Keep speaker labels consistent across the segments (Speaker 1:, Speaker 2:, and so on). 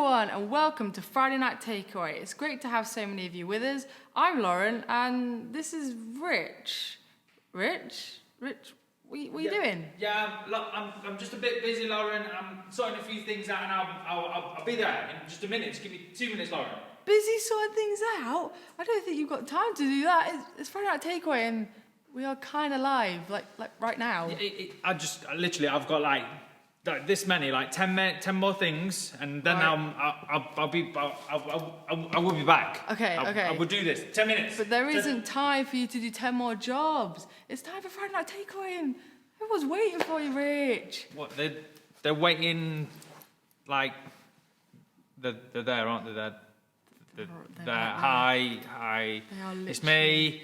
Speaker 1: everyone, and welcome to Friday Night Takeaway. It's great to have so many of you with us. I'm Lauren, and this is Rich. Rich, what are you doing?
Speaker 2: Yeah, I'm just a bit busy, Lauren. I'm sorting a few things out, and I'll be there in just a minute. Just give me 2 minutes, Lauren.
Speaker 1: Busy sorting things out? I don't think you've got time to do that. It's Friday Night Takeaway, and we are kind of live, like right now.
Speaker 2: I've got like this many, like 10 more things, and then I will be back.
Speaker 1: Okay.
Speaker 2: I will do this. 10 minutes.
Speaker 1: But there isn't time for you to do 10 more jobs. It's time for Friday Night Takeaway, and everyone's waiting for you, Rich.
Speaker 2: What? They're waiting, like they're there, aren't they? They're hi. It's me.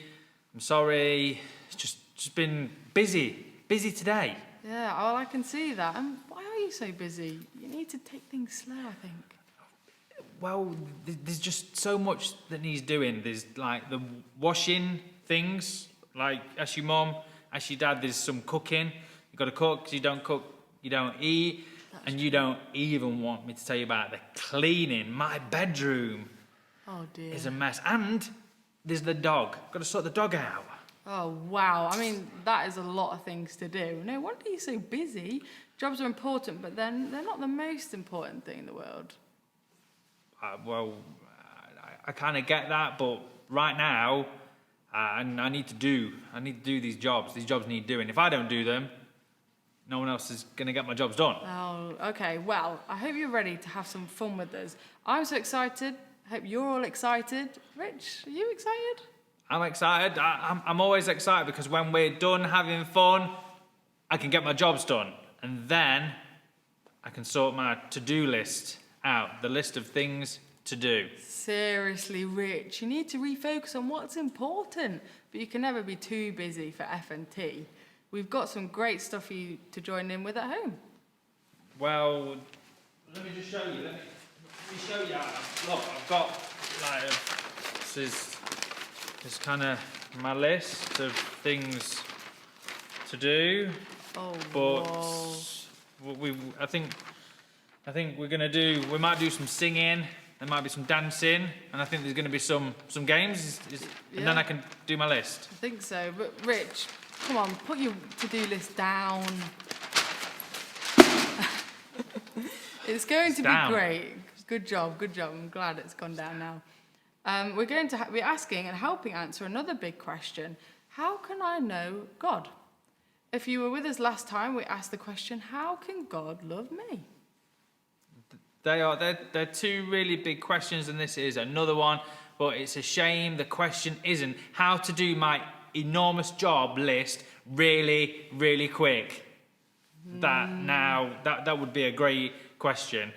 Speaker 2: I'm sorry. It's just been busy today.
Speaker 1: Yeah, well, I can see that. And why are you so busy? You need to take things slow, I think.
Speaker 2: Well, there's just so much that needs doing. There's like the washing things, like ask your mum, ask your dad. There's some cooking. You got to cook. 'Cause you don't cook, you don't eat. And you don't even want me to tell you about the cleaning. My bedroom is a mess. And there's the dog. Got to sort the dog out.
Speaker 1: Oh, wow. I mean, that is a lot of things to do. No wonder you're so busy. Jobs are important, but then they're not the most important thing in the world.
Speaker 2: I kind of get that, but right now, I need to do these jobs. These jobs need doing. If I don't do them, no one else is going to get my jobs done.
Speaker 1: Oh, okay. Well, I hope you're ready to have some fun with us. I'm so excited. I hope you're all excited. Rich, are you excited?
Speaker 2: I'm excited. I'm always excited because when we're done having fun, I can get my jobs done. And then I can sort my to-do list out, the list of things to do.
Speaker 1: Seriously, Rich, you need to refocus on what's important. But you can never be too busy for F&T. We've got some great stuff for you to join in with at home.
Speaker 2: Well, let me just show you. Let me show you. Look, I've got like this is kind of my list of things to do.
Speaker 1: Oh,
Speaker 2: but I think we might do some singing. There might be some dancing, and I think there's going to be some games. And then I can do my list.
Speaker 1: I think so. But Rich, come on, put your to-do list down. It's going to be great. Good job. I'm glad it's gone down now. We're going to be asking and helping answer another big question. How can I know God? If you were with us last time, we asked the question, how can God love me?
Speaker 2: They're two really big questions, and this is another one, but it's a shame the question isn't how to do my enormous job list really, really quick. That would be a great question.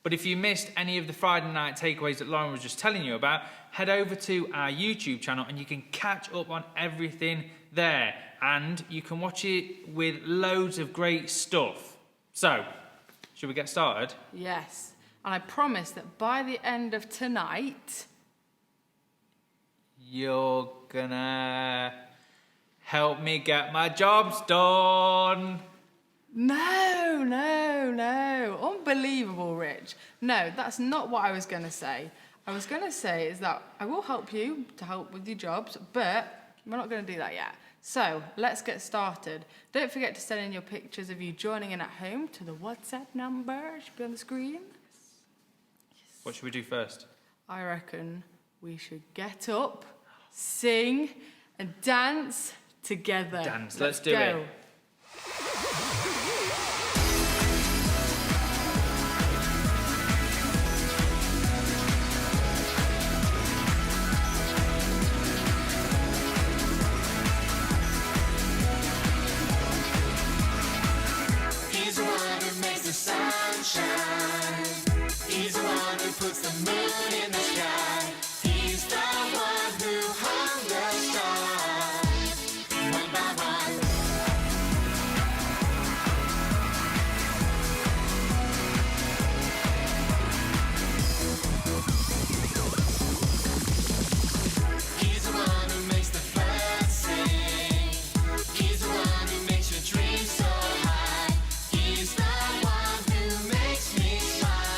Speaker 2: But if you missed any of the Friday Night Takeaways that Lauren was just telling you about, head over to our YouTube channel and you can catch up on everything there. And you can watch it with loads of great stuff. So, should we get started?
Speaker 1: Yes. And I promise that by the end of tonight,
Speaker 2: you're gonna help me get my jobs done.
Speaker 1: No. Unbelievable, Rich. No, that's not what I was going to say. I was going to say is that I will help you to help with your jobs, but we're not going to do that yet. So let's get started. Don't forget to send in your pictures of you joining in at home to the WhatsApp number. It should be on the screen. Yes.
Speaker 2: What should we do first?
Speaker 1: I reckon we should get up, sing, and dance together.
Speaker 2: Let's do it.
Speaker 3: He's the one who puts the moon in the sky. He's the one who hung the stars one by one. He's the one who makes the birds sing. He's the one who makes your dreams so high. He's the one who makes me smile.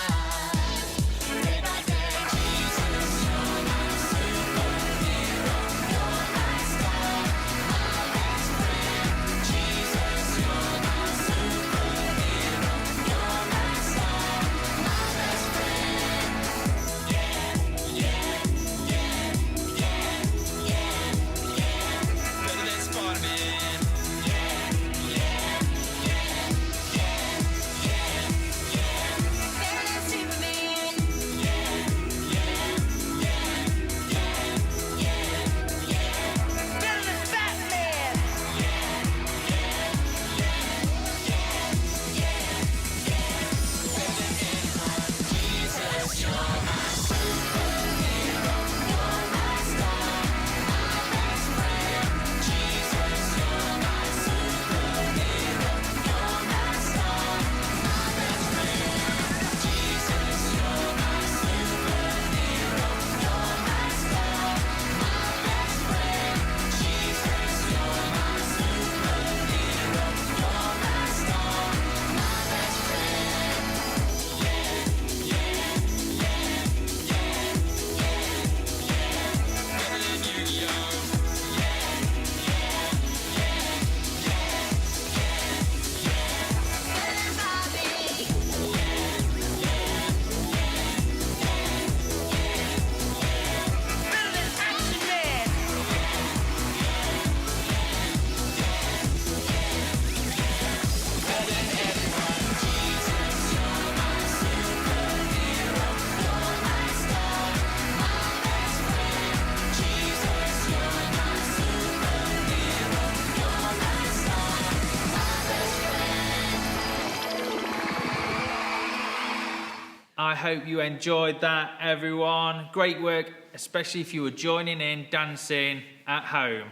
Speaker 2: I hope you enjoyed that, everyone. Great work, especially if you were joining in, dancing at home.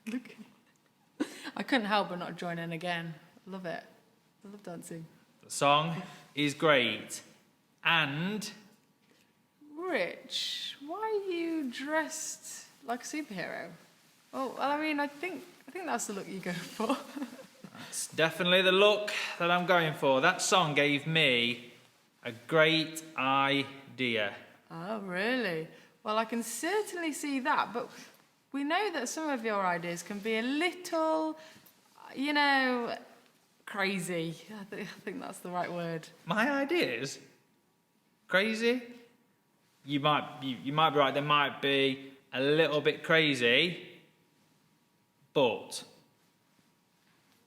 Speaker 1: Look. I couldn't help but not join in again. Love it. I love dancing.
Speaker 2: The song is great. And
Speaker 1: Rich, why are you dressed like a superhero? Well, I mean, I think that's the look you go for.
Speaker 2: it's definitely the look that I'm going for. That song gave me a great idea.
Speaker 1: Oh, really? Well, I can certainly see that, but we know that some of your ideas can be a little, crazy. I think that's the right word.
Speaker 2: My ideas? Crazy? You might be right, they might be a little bit crazy, but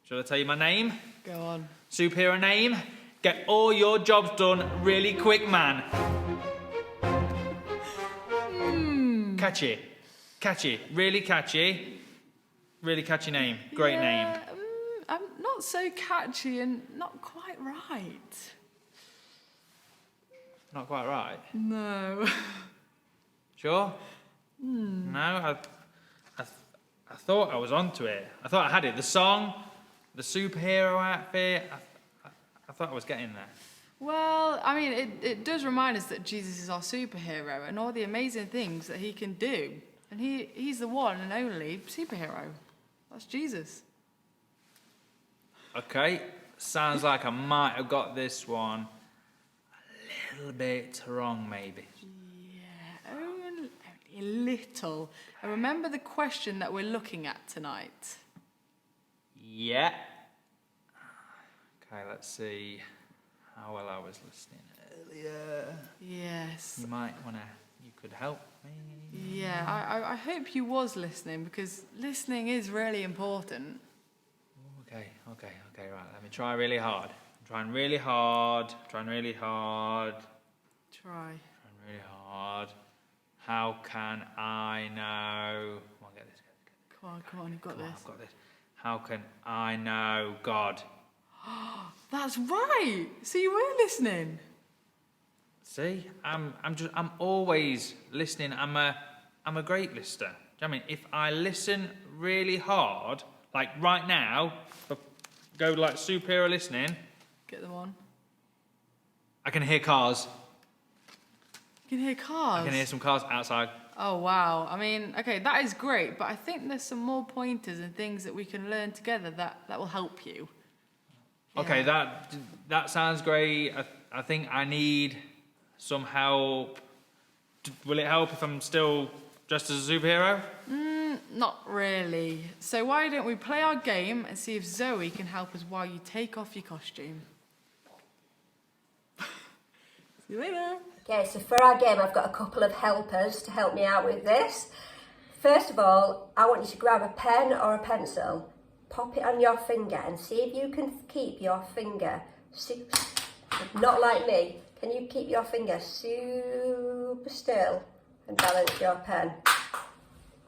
Speaker 2: shall I tell you my name?
Speaker 1: Go on.
Speaker 2: Superhero name? Get all your jobs done really quick, man. Catchy, really catchy name, great name.
Speaker 1: I'm not so catchy and not quite right.
Speaker 2: Not quite right.
Speaker 1: No.
Speaker 2: Sure? No, I thought I was onto it. I thought I had it. The song, the superhero outfit, I thought I was getting there.
Speaker 1: Well, I mean, it does remind us that Jesus is our superhero and all the amazing things that he can do. And he's the one and only superhero. That's Jesus.
Speaker 2: Okay, sounds like I might have got this one a little bit wrong, maybe.
Speaker 1: Yeah, only a little. And remember the question that we're looking at tonight.
Speaker 2: Yeah. Okay, let's see how well I was listening earlier.
Speaker 1: Yes.
Speaker 2: You could help me.
Speaker 1: Yeah, I hope you was listening because listening is really important.
Speaker 2: Okay, right. Let me try really hard. I'm trying really hard.
Speaker 1: Try.
Speaker 2: How can I know? Come on, get this.
Speaker 1: Come on, you've got
Speaker 2: Come on,
Speaker 1: this.
Speaker 2: I've got this. How can I know God?
Speaker 1: That's right. So you were listening.
Speaker 2: See, I'm always listening. I'm a great listener. Do you know what I mean? If I listen really hard, like right now, go like superhero listening,
Speaker 1: Get them on.
Speaker 2: I can hear cars.
Speaker 1: You can hear cars.
Speaker 2: I can hear some cars outside.
Speaker 1: Oh, wow. I mean, okay, that is great, but I think there's some more pointers and things that we can learn together that will help you.
Speaker 2: Okay,
Speaker 1: Yeah.
Speaker 2: that sounds great. I think I need some help. Will it help if I'm still dressed as a superhero?
Speaker 1: Not really. So why don't we play our game and see if Zoe can help us while you take off your costume. See you later.
Speaker 4: Okay, so for our game, I've got a couple of helpers to help me out with this. First of all, I want you to grab a pen or a pencil, pop it on your finger and see if you can keep your finger, not like me, can you keep your finger super still and balance your pen?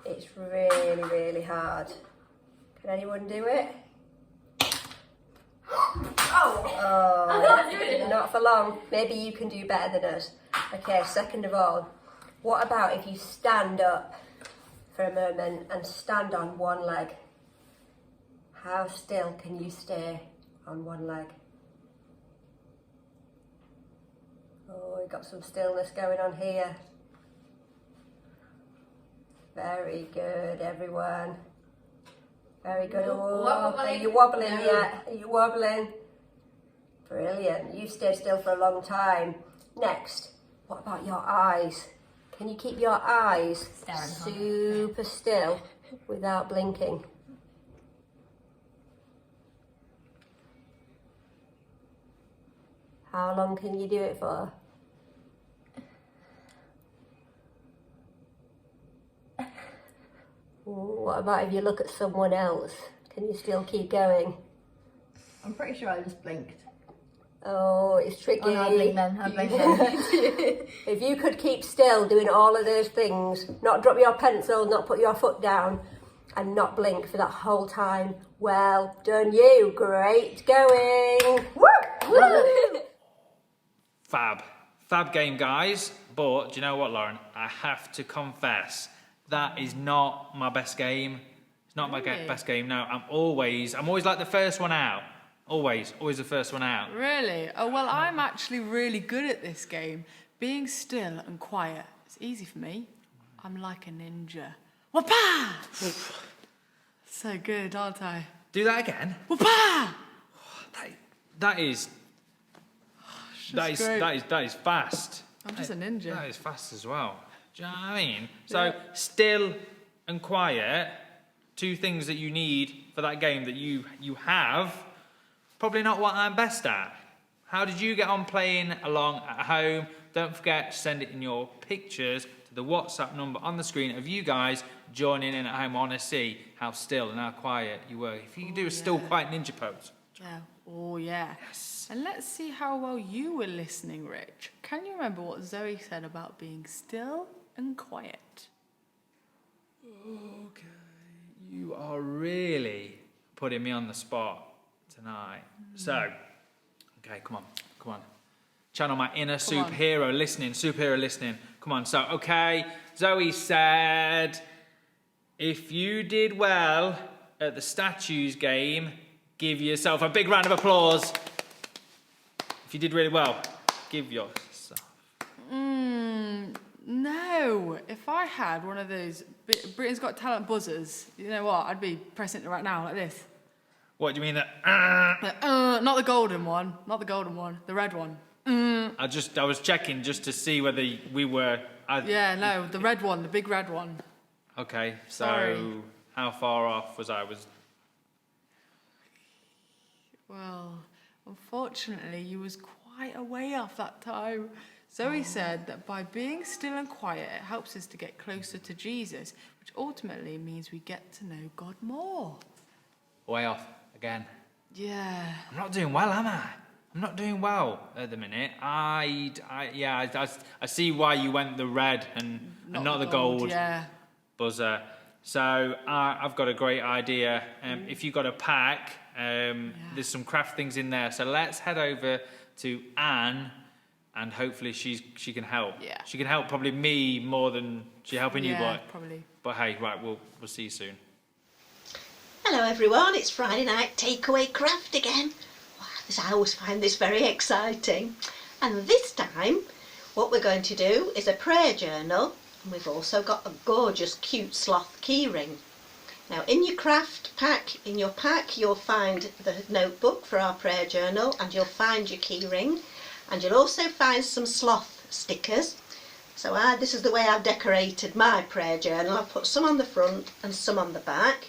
Speaker 4: It's really, really hard. Can anyone do it? Oh, not for long. Maybe you can do better than us. Okay, second of all, what about if you stand up for a moment and stand on one leg? How still can you stay on one leg? Oh, we've got some stillness going on here. Very good, everyone. Very good. Oh, are you wobbling yet? Are you wobbling? Brilliant. You stayed still for a long time. Next, what about your eyes? Can you keep your eyes super still without blinking? How long can you do it for? What about if you look at someone else? Can you still keep going?
Speaker 5: I'm pretty sure I just blinked.
Speaker 4: Oh, it's tricky.
Speaker 5: Oh, no, I blinked then. I blinked then.
Speaker 4: If you could keep still doing all of those things, not drop your pencil, not put your foot down, and not blink for that whole time, well done you. Great going. Woo! Woo!
Speaker 2: Fab game, guys. But do you know what, Lauren? I have to confess, that is not my best game. It's not my
Speaker 1: Really?
Speaker 2: best game. No, I'm always like the first one out. Always the first one out.
Speaker 1: Really? Oh, well, I'm actually really good at this game. Being still and quiet. It's easy for me. I'm like a ninja. Whoopah! So good, aren't I?
Speaker 2: Do that again.
Speaker 1: Whoopah!
Speaker 2: That is
Speaker 1: Just great.
Speaker 2: that is fast.
Speaker 1: I'm just a ninja.
Speaker 2: That is fast as well. Do you know what I mean? So still and quiet, two things that you need for that game that you have. Probably not what I'm best at. How did you get on playing along at home? Don't forget to send it in your pictures to the WhatsApp number on the screen of you guys joining in at home. I want to see how still and how quiet you were. If you can do a still quiet ninja pose.
Speaker 1: Yeah. Oh, yeah. Yes. And let's see how well you were listening, Rich. Can you remember what Zoe said about being still and quiet?
Speaker 2: Okay. You are really putting me on the spot tonight. So, okay, come on. Channel my inner superhero listening. Come on, so, okay, Zoe said, if you did well at the statues game, give yourself a big round of applause. If you did really well, give yourself.
Speaker 1: No. If I had one of those Britain's Got Talent buzzers, you know what? I'd be pressing it right now like this.
Speaker 2: What do you mean that?
Speaker 1: Not the golden one. The red one.
Speaker 2: I was checking just to see whether we were.
Speaker 1: Yeah, no, the red one, the big red one.
Speaker 2: Okay, so
Speaker 1: Sorry.
Speaker 2: how far off was I?
Speaker 1: Well, unfortunately, you was quite a way off that time. Zoe said that by being still and quiet, it helps us to get closer to Jesus, which ultimately means we get to know God more.
Speaker 2: Way off again.
Speaker 1: Yeah.
Speaker 2: I'm not doing well, am I? I'm not doing well at the minute. I see why you went the red and not the gold
Speaker 1: Yeah.
Speaker 2: buzzer. So I've got a great idea. If you've got a pack, there's some craft things in there. So let's head over to Anne, and hopefully she can help.
Speaker 1: Yeah.
Speaker 2: She can help probably me more than she's helping you,
Speaker 1: Yeah, probably.
Speaker 2: but hey, right, we'll see you soon.
Speaker 6: Hello everyone, it's Friday night takeaway craft again. Wow, I always find this very exciting. And this time, what we're going to do is a prayer journal, and we've also got a gorgeous cute sloth keyring. Now in your craft pack, you'll find the notebook for our prayer journal, and you'll find your keyring, and you'll also find some sloth stickers. So this is the way I've decorated my prayer journal. I've put some on the front and some on the back.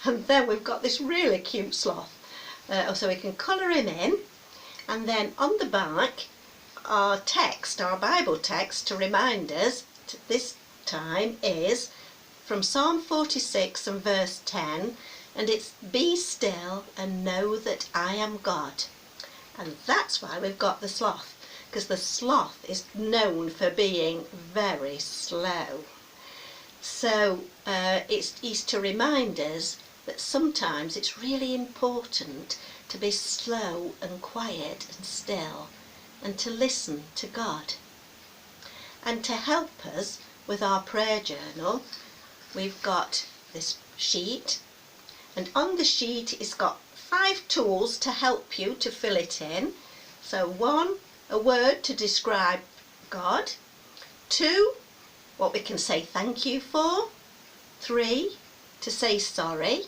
Speaker 6: And then we've got this really cute sloth, so we can colour him in. And then on the back, our Bible text to remind us this time is from Psalm 46 and verse 10, and it's be still and know that I am God. And that's why we've got the sloth, because the sloth is known for being very slow. So it's to remind us that sometimes it's really important to be slow and quiet and still, and to listen to God. And to help us with our prayer journal, we've got this sheet, and on the sheet it's got 5 tools to help you to fill it in. So 1, a word to describe God. 2, what we can say thank you for. 3, to say sorry.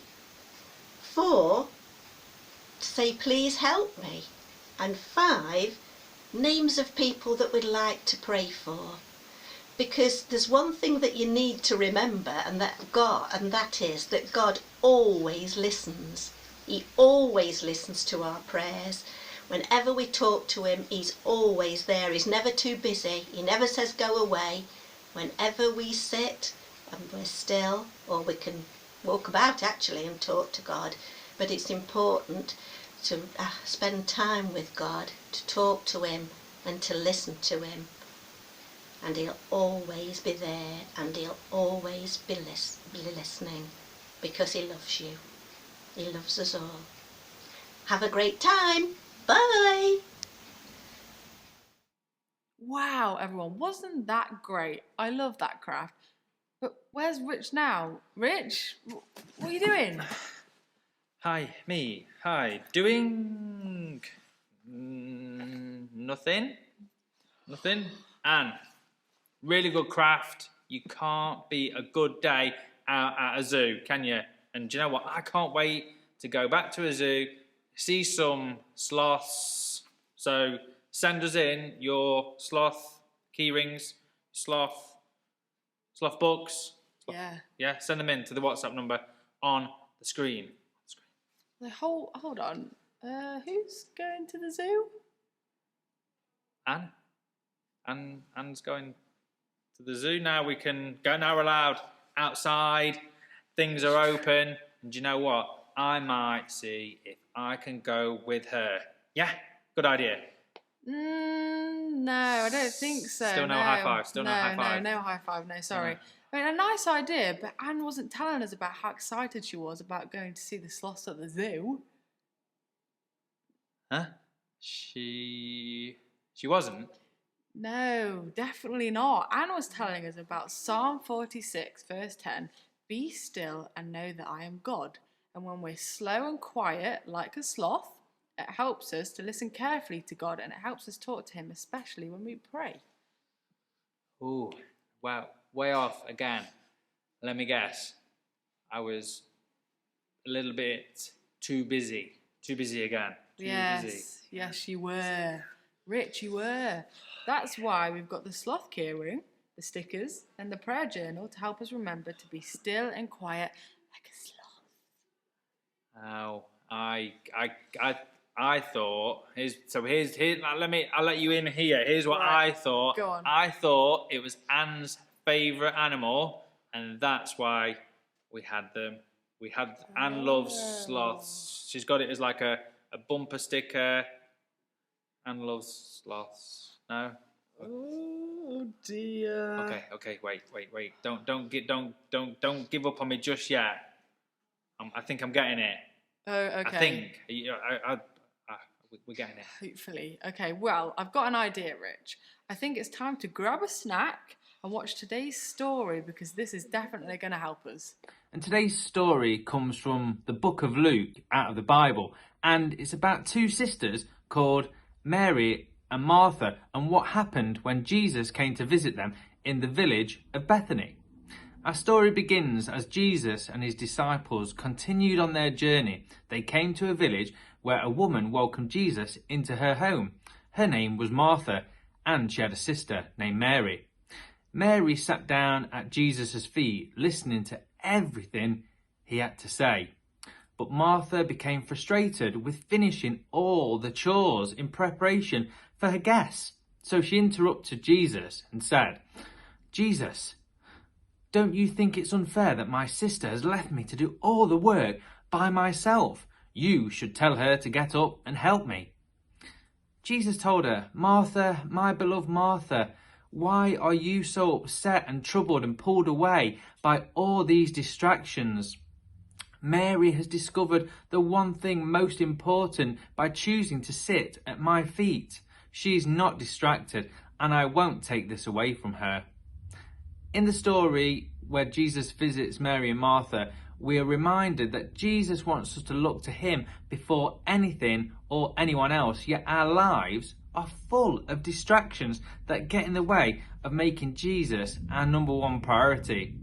Speaker 6: 4, to say please help me. And 5, names of people that we'd like to pray for. Because there's one thing that you need to remember, and that is that God always listens. He always listens to our prayers. Whenever we talk to him, he's always there. He's never too busy. He never says go away. Whenever we sit and we're still, or we can walk about actually and talk to God, but it's important to spend time with God, to talk to him and to listen to him. And he'll always be there, and he'll always be listening, because he loves you. He loves us all. Have a great time. Bye.
Speaker 1: Wow, everyone, wasn't that great? I love that craft. But where's Rich now? Rich, what are you doing?
Speaker 2: Hi, me. Hi. Doing nothing. Nothing. Anne, really good craft. You can't beat a good day out at a zoo, can you? And do you know what? I can't wait to go back to a zoo, see some sloths. So send us in your sloth key rings, sloth books.
Speaker 1: Yeah.
Speaker 2: Send them in to the WhatsApp number on the screen.
Speaker 1: Hold on. Who's going to the zoo?
Speaker 2: Anne? Anne's going to the zoo now. We can go now. We're allowed outside. Things are open. And do you know what? I might see if I can go with her. Yeah? Good idea.
Speaker 1: No, I don't think so.
Speaker 2: Still no high five. Still no high five.
Speaker 1: No high five. No, sorry.
Speaker 2: No.
Speaker 1: I mean, a nice idea, but Anne wasn't telling us about how excited she was about going to see the sloths at the zoo.
Speaker 2: Huh? She wasn't?
Speaker 1: No, definitely not. Anne was telling us about Psalm 46, verse 10. Be still and know that I am God. And when we're slow and quiet, like a sloth, it helps us to listen carefully to God, and it helps us talk to him, especially when we pray.
Speaker 2: Ooh, wow, way off again. Let me guess. I was a little bit too busy. Too busy again. Too busy.
Speaker 1: Yes, you were. Rich, you were. That's why we've got the sloth keyring, the stickers, and the prayer journal to help us remember to be still and quiet like a sloth.
Speaker 2: Oh, I thought. I'll let you in here. Here's what
Speaker 1: Right,
Speaker 2: I thought.
Speaker 1: go on.
Speaker 2: I thought it was Anne's favourite animal, and that's why we had them. Anne loves sloths. She's got it as like a bumper sticker. Anne loves sloths. No.
Speaker 1: Oh dear.
Speaker 2: Okay. Wait. Don't give up on me just yet. I think I'm getting it.
Speaker 1: Oh, okay.
Speaker 2: I think. We're getting it.
Speaker 1: Hopefully. Okay, well, I've got an idea, Rich. I think it's time to grab a snack and watch today's story, because this is definitely going to help us.
Speaker 7: And today's story comes from the book of Luke out of the Bible. And it's about two sisters called Mary and Martha, and what happened when Jesus came to visit them in the village of Bethany. Our story begins as Jesus and his disciples continued on their journey. They came to a village where a woman welcomed Jesus into her home. Her name was Martha, and she had a sister named Mary. Mary sat down at Jesus' feet, listening to everything he had to say. But Martha became frustrated with finishing all the chores in preparation for her guests. So she interrupted Jesus and said, Jesus, don't you think it's unfair that my sister has left me to do all the work by myself? You should tell her to get up and help me. Jesus told her, Martha, my beloved Martha, why are you so upset and troubled and pulled away by all these distractions? Mary has discovered the one thing most important by choosing to sit at my feet. She's not distracted, and I won't take this away from her. In the story where Jesus visits Mary and Martha, we are reminded that Jesus wants us to look to him before anything or anyone else, yet our lives are full of distractions that get in the way of making Jesus our number one priority.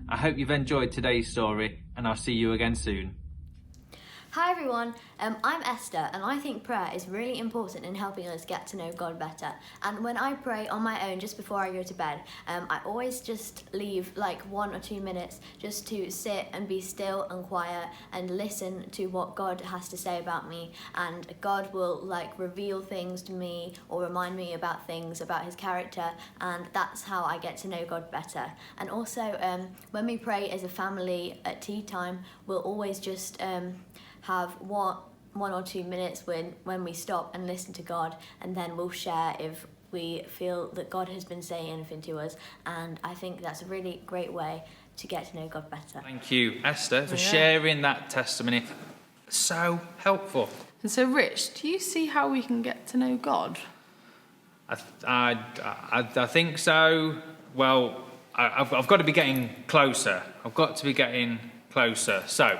Speaker 7: I hope you've enjoyed today's story, and I'll see you again soon.
Speaker 8: Hi everyone, I'm Esther, and I think prayer is really important in helping us get to know God better. And when I pray on my own just before I go to bed, I always just leave like 1 or 2 minutes just to sit and be still and quiet and listen to what God has to say about me. And God will like reveal things to me or remind me about things about his character, and that's how I get to know God better. And also when we pray as a family at tea time, we'll always just have one or 2 minutes when we stop and listen to God, and then we'll share if we feel that God has been saying anything to us. And I think that's a really great way to get to know God better.
Speaker 2: Thank you, Esther, for sharing that testimony. So helpful.
Speaker 1: And so, Rich, do you see how we can get to know God?
Speaker 2: I think so. Well, I've got to be getting closer. I've got to be getting closer. So,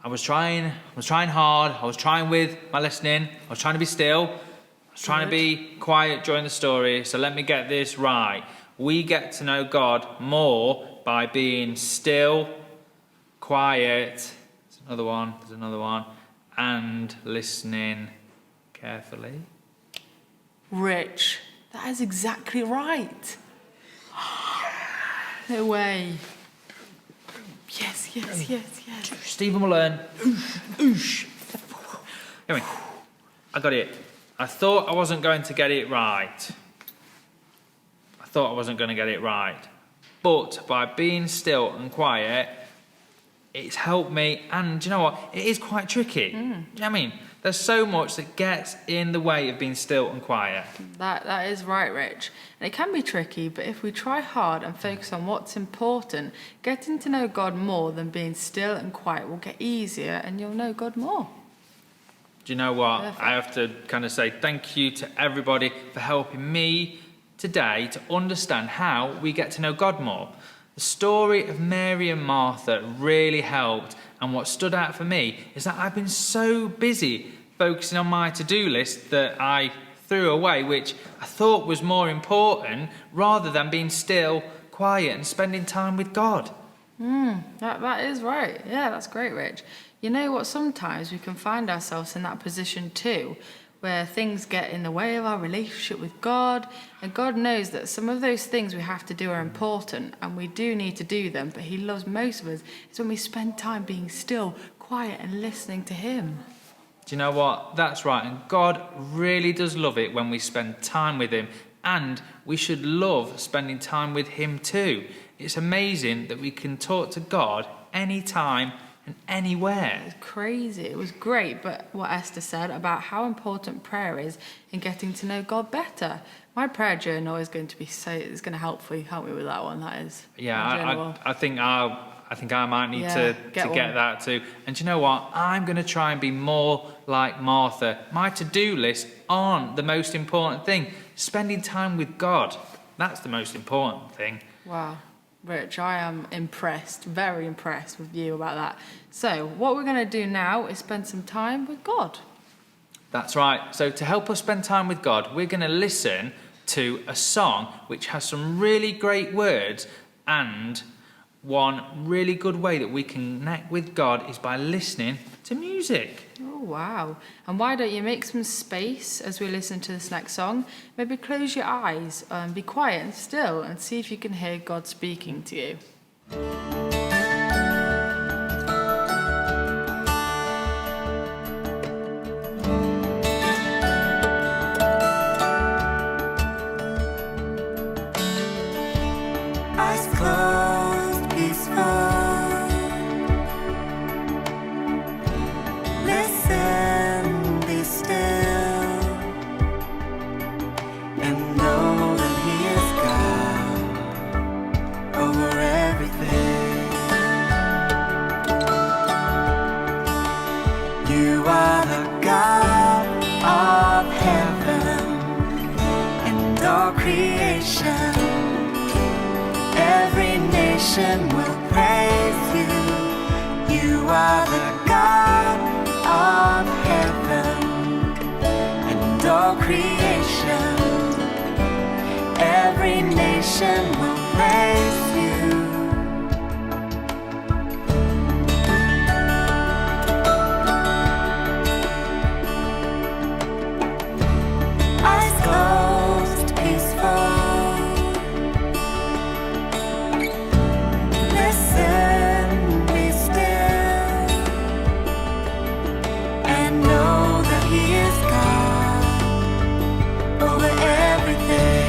Speaker 2: I was trying hard. I was trying with my listening. I was trying to be still. I was trying to be quiet during the story. So let me get this right. We get to know God more by being still, quiet. There's another one. And listening carefully.
Speaker 1: Rich, that is exactly right. No way. Yes.
Speaker 2: Stephen will learn. Oosh. Anyway, I got it. I thought I wasn't going to get it right. But by being still and quiet, it's helped me. And do you know what? It is quite tricky. Do you know what I mean? There's so much that gets in the way of being still and quiet.
Speaker 1: That is right, Rich. And it can be tricky, but if we try hard and focus on what's important, getting to know God more than being still and quiet will get easier and you'll know God more.
Speaker 2: Do you know what?
Speaker 1: Perfect.
Speaker 2: I have to kind of say thank you to everybody for helping me today to understand how we get to know God more. The story of Mary and Martha really helped, and what stood out for me is that I've been so busy focusing on my to-do list that I threw away, which I thought was more important, rather than being still, quiet and spending time with God.
Speaker 1: That is right. Yeah, that's great, Rich. You know what? Sometimes we can find ourselves in that position too, where things get in the way of our relationship with God, and God knows that some of those things we have to do are important, and we do need to do them, but He loves most of us is when we spend time being still, quiet, and listening to Him.
Speaker 2: Do you know what? That's right. And God really does love it when we spend time with Him, and we should love spending time with Him too. It's amazing that we can talk to God anytime and anywhere.
Speaker 1: It's crazy. It was great, but what Esther said about how important prayer is in getting to know God better. My prayer journal is going to be it's going to help me with that one. That is.
Speaker 2: Yeah, I think I might need to get
Speaker 1: one.
Speaker 2: that too. And do you know what? I'm going to try and be more like Martha. My to-do list aren't the most important thing. Spending time with God, that's the most important thing.
Speaker 1: Wow. Rich, I am impressed, very impressed with you about that. So, what we're going to do now is spend some time with God.
Speaker 2: That's right. So to help us spend time with God, we're going to listen to a song which has some really great words, and one really good way that we can connect with God is by listening to music.
Speaker 1: Oh, wow. And why don't you make some space as we listen to this next song? Maybe close your eyes and be quiet and still and see if you can hear God speaking to you.
Speaker 3: Eyes closed, peaceful. Listen, be still, and know that He is God over everything. You are the God of heaven and all creation. Every nation will praise you. You are the God of heaven and all creation. Every nation will praise you. Eyes closed, peaceful. Listen, be still, and know that He is God over everything.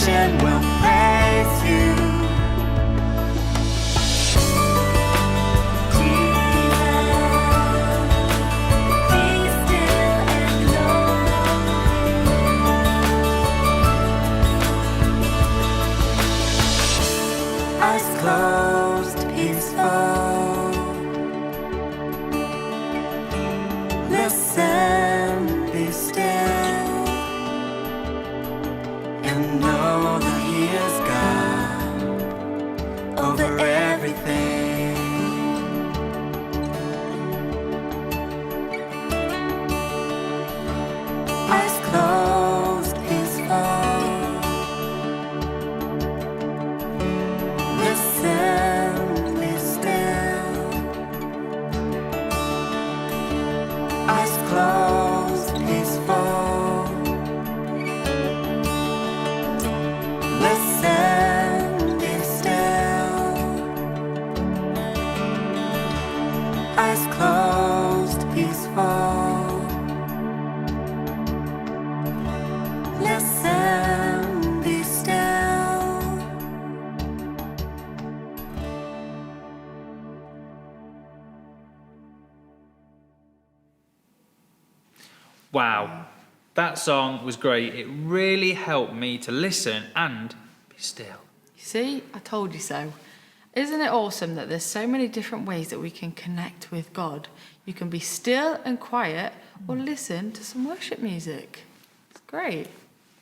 Speaker 3: creation will praise you. Eyes closed, peaceful. Listen, be still, and know that He is God over everything. Eyes closed, peaceful. Listen, be still. Eyes closed, peaceful. Listen, be still. Eyes closed, peaceful. Listen, be still.
Speaker 2: Wow, that song was great. It really helped me to listen and be still.
Speaker 1: You see, I told you so. Isn't it awesome that there's so many different ways that we can connect with God? You can be still and quiet or listen to some worship music. It's great.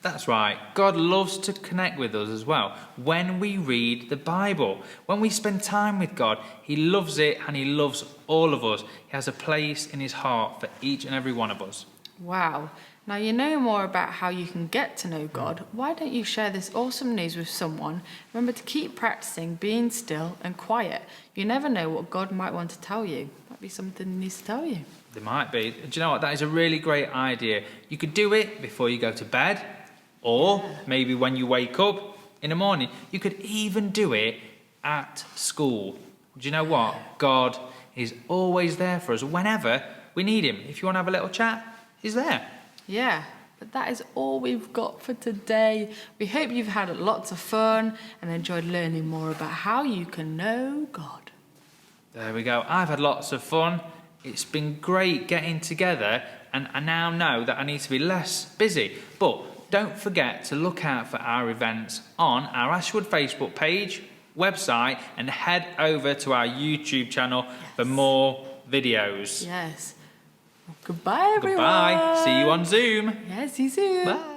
Speaker 2: That's right. God loves to connect with us as well when we read the Bible. When we spend time with God, He loves it and He loves all of us. He has a place in His heart for each and every one of us.
Speaker 1: Wow. Now you know more about how you can get to know God. Why don't you share this awesome news with someone? Remember to keep practicing being still and quiet. You never know what God might want to tell you. Might be something He needs to tell you.
Speaker 2: There might be. Do you know what? That is a really great idea. You could do it before you go to bed, or maybe when you wake up in the morning. You could even do it at school. Do you know what? God is always there for us whenever we need Him. If you want to have a little chat, He's there.
Speaker 1: Yeah, but that is all we've got for today. We hope you've had lots of fun and enjoyed learning more about how you can know God.
Speaker 2: There we go. I've had lots of fun. It's been great getting together, and I now know that I need to be less busy. But don't forget to look out for our events on our Ashwood Facebook page, website, and head over to our YouTube channel for more videos.
Speaker 1: Yes. Well, goodbye, everyone.
Speaker 2: Goodbye. See you on Zoom.
Speaker 1: Yeah, see you soon.
Speaker 2: Bye.